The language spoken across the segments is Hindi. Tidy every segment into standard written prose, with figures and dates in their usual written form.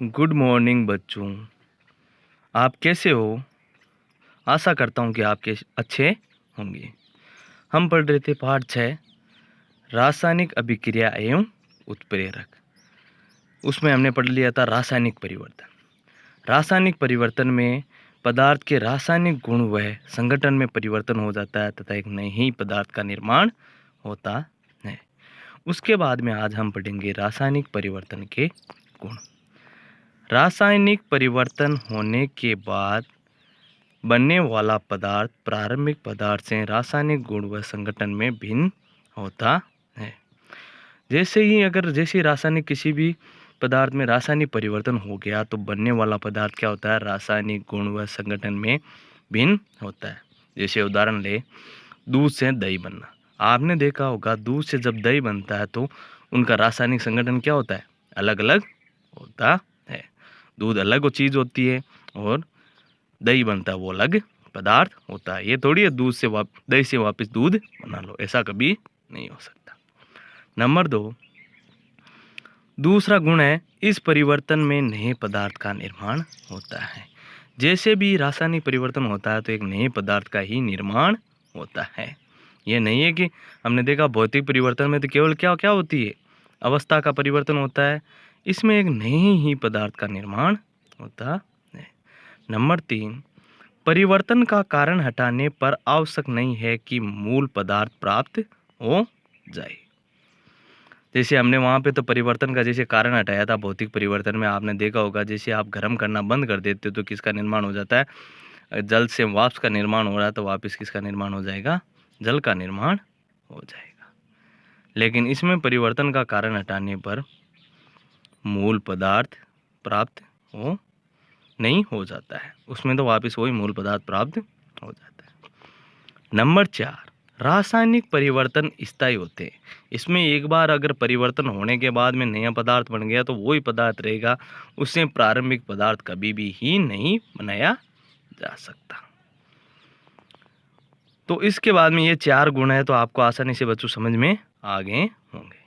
गुड मॉर्निंग बच्चों। आप कैसे हो? आशा करता हूँ कि आपके अच्छे होंगे। हम पढ़ रहे थे पाठ 6 रासायनिक अभिक्रिया एवं उत्प्रेरक। उसमें हमने पढ़ लिया था रासायनिक परिवर्तन। रासायनिक परिवर्तन में पदार्थ के रासायनिक गुण व संगठन में परिवर्तन हो जाता है तथा एक नए ही पदार्थ का निर्माण होता है। उसके बाद में आज हम पढ़ेंगे रासायनिक परिवर्तन के गुण। रासायनिक परिवर्तन होने के बाद बनने वाला पदार्थ प्रारंभिक पदार्थ से रासायनिक गुण व संगठन में भिन्न होता है। जैसे रासायनिक किसी भी पदार्थ में रासायनिक परिवर्तन हो गया तो बनने वाला पदार्थ क्या होता है? रासायनिक गुण व संगठन में भिन्न होता है। जैसे उदाहरण ले, दूध से दही बनना। आपने देखा होगा दूध से जब दही बनता है तो उनका रासायनिक संगठन क्या होता है? अलग अलग होता है। दूध अलग चीज़ होती है और दही बनता है वो अलग पदार्थ होता है। ये थोड़ी है दही से वापस दूध बना लो, ऐसा कभी नहीं हो सकता। नंबर 2, दूसरा गुण है इस परिवर्तन में नए पदार्थ का निर्माण होता है। जैसे भी रासायनिक परिवर्तन होता है तो एक नए पदार्थ का ही निर्माण होता है। ये नहीं है कि हमने देखा भौतिक परिवर्तन में तो केवल क्या क्या होती है? अवस्था का परिवर्तन होता है। इसमें एक नए ही पदार्थ का निर्माण होता है। नंबर 3, परिवर्तन का कारण हटाने पर आवश्यक नहीं है कि मूल पदार्थ प्राप्त हो जाए। जैसे हमने वहाँ पे तो परिवर्तन का जैसे कारण हटाया था भौतिक परिवर्तन में, आपने देखा होगा जैसे आप गर्म करना बंद कर देते हो तो किसका निर्माण हो जाता है? जल से वाष्प का निर्माण हो रहा है तो वापस किसका निर्माण हो जाएगा? जल का निर्माण हो जाएगा। लेकिन इसमें परिवर्तन का कारण हटाने पर मूल पदार्थ प्राप्त हो नहीं हो जाता है, उसमें तो वापस वही मूल पदार्थ प्राप्त हो जाता है। नंबर 4, रासायनिक परिवर्तन स्थायी होते हैं। इसमें एक बार अगर परिवर्तन होने के बाद में नया पदार्थ बन गया तो वही पदार्थ रहेगा, उससे प्रारंभिक पदार्थ कभी भी ही नहीं बनाया जा सकता। तो इसके बाद में ये 4 गुण है तो आपको आसानी से बच्चों समझ में आ गए होंगे।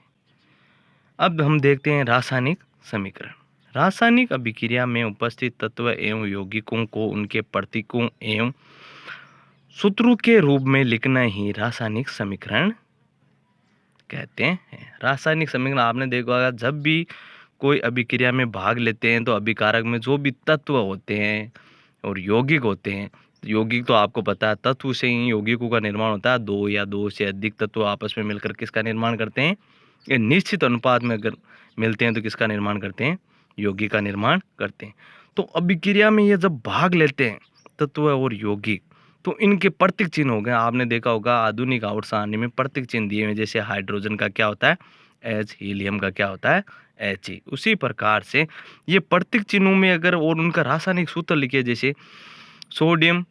अब हम देखते हैं रासायनिक समीकरण। रासायनिक अभिक्रिया में उपस्थित तत्व एवं यौगिकों को उनके प्रतीकों एवं सूत्रों के रूप में लिखना ही रासायनिक समीकरण कहते हैं। रासायनिक समीकरण आपने देखा होगा जब भी कोई अभिक्रिया में भाग लेते हैं तो अभिकारक में जो भी तत्व होते हैं और यौगिक होते हैं, यौगिक तो आपको पता है तत्व से ही यौगिकों का निर्माण होता है। 2 या 2 से अधिक तत्व आपस में मिलकर किसका निर्माण करते हैं? ये निश्चित अनुपात में अगर मिलते हैं तो किसका निर्माण करते हैं? यौगिक का निर्माण करते हैं। तो अभिक्रिया में ये जब भाग लेते हैं तत्व और यौगिक तो इनके प्रतीक चिन्ह हो गए। आपने देखा होगा आधुनिक आवर्त सारणी में प्रतीक चिन्ह दिए हुए, जैसे हाइड्रोजन का क्या होता है? H, हीलियम का क्या होता है? He। उसी प्रकार से ये प्रतीक चिन्हों में अगर और उनका रासायनिक सूत्र लिखे, जैसे सोडियम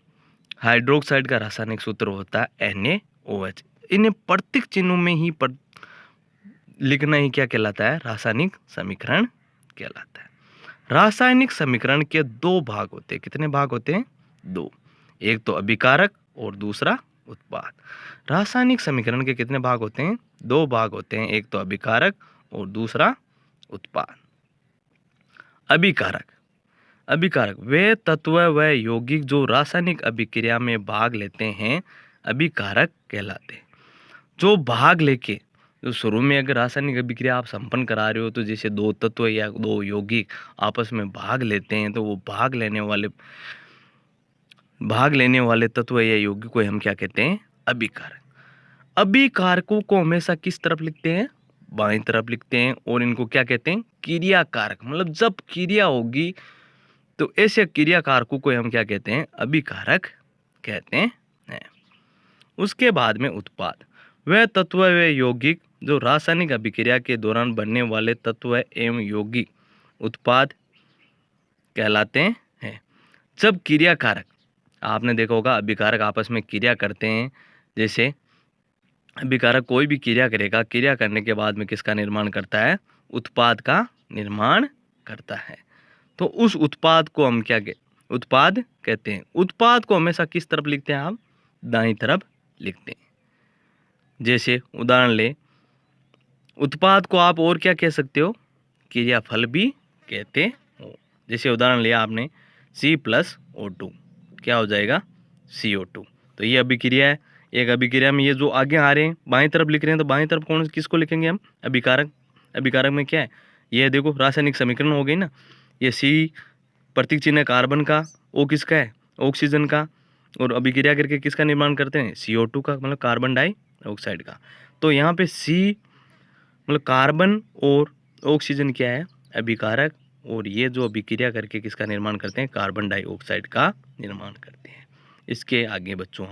हाइड्रोक्साइड का रासायनिक सूत्र होता है NaOH। इन्हें प्रतीक चिन्हों में ही लिखना ही क्या कहलाता है? रासायनिक समीकरण कहलाता है। रासायनिक समीकरण के 2 भाग होते हैं। कितने भाग होते हैं? 2। एक तो अभिकारक और दूसरा उत्पाद। रासायनिक समीकरण के कितने भाग होते हैं? 2 भाग होते हैं, एक तो अभिकारक और दूसरा उत्पाद। अभिकारक वे तत्व व यौगिक जो रासायनिक अभिक्रिया में भाग लेते हैं अभिकारक कहलाते हैं। जो भाग लेके जो शुरू में अगर रासायनिक अभिक्रिया आप संपन्न करा रहे हो तो जैसे 2 तत्व या 2 यौगिक आपस में भाग लेते हैं तो वो भाग लेने वाले तत्व या यौगिक को हम क्या कहते हैं? अभिकारक। अभिकारकों को हमेशा किस तरफ लिखते हैं? बाईं तरफ लिखते हैं। और इनको क्या कहते हैं? क्रियाकारक। मतलब जब क्रिया होगी तो ऐसे क्रियाकारकों को हम क्या कहते हैं? अभिकारक कहते हैं। उसके बाद में उत्पाद वह तत्व व यौगिक जो रासायनिक अभिक्रिया के दौरान बनने वाले तत्व एवं यौगिक उत्पाद कहलाते हैं। जब क्रियाकारक, आपने देखा होगा अभिकारक आपस में क्रिया करते हैं, जैसे अभिकारक कोई भी क्रिया करेगा, क्रिया करने के बाद में किसका निर्माण करता है? उत्पाद का निर्माण करता है। तो उस उत्पाद को हम उत्पाद कहते हैं। उत्पाद को हमेशा किस तरफ लिखते हैं आप? दाईं तरफ लिखते हैं। जैसे उदाहरण ले, उत्पाद को आप और क्या कह सकते हो? क्रियाफल भी कहते हो। जैसे उदाहरण लिया आपने C+O2, क्या हो जाएगा CO2। तो ये अभिक्रिया है। एक अभिक्रिया में ये जो आगे आ रहे हैं बाएं तरफ लिख रहे हैं, तो बाएं तरफ कौन किसको लिखेंगे हम, अभिकारक। अभिकारक में क्या है, ये देखो रासायनिक समीकरण हो गई ना, ये C प्रतीक चिन्ह है कार्बन का, O किसका है ऑक्सीजन का, और अभिक्रिया करके किसका निर्माण करते हैं CO2 का, मतलब कार्बन डाइऑक्साइड का। तो यहाँ पे C मतलब कार्बन और ऑक्सीजन क्या है अभिकारक, और ये जो अभिक्रिया करके किसका निर्माण करते हैं कार्बन डाइऑक्साइड का निर्माण करते हैं। इसके आगे बच्चों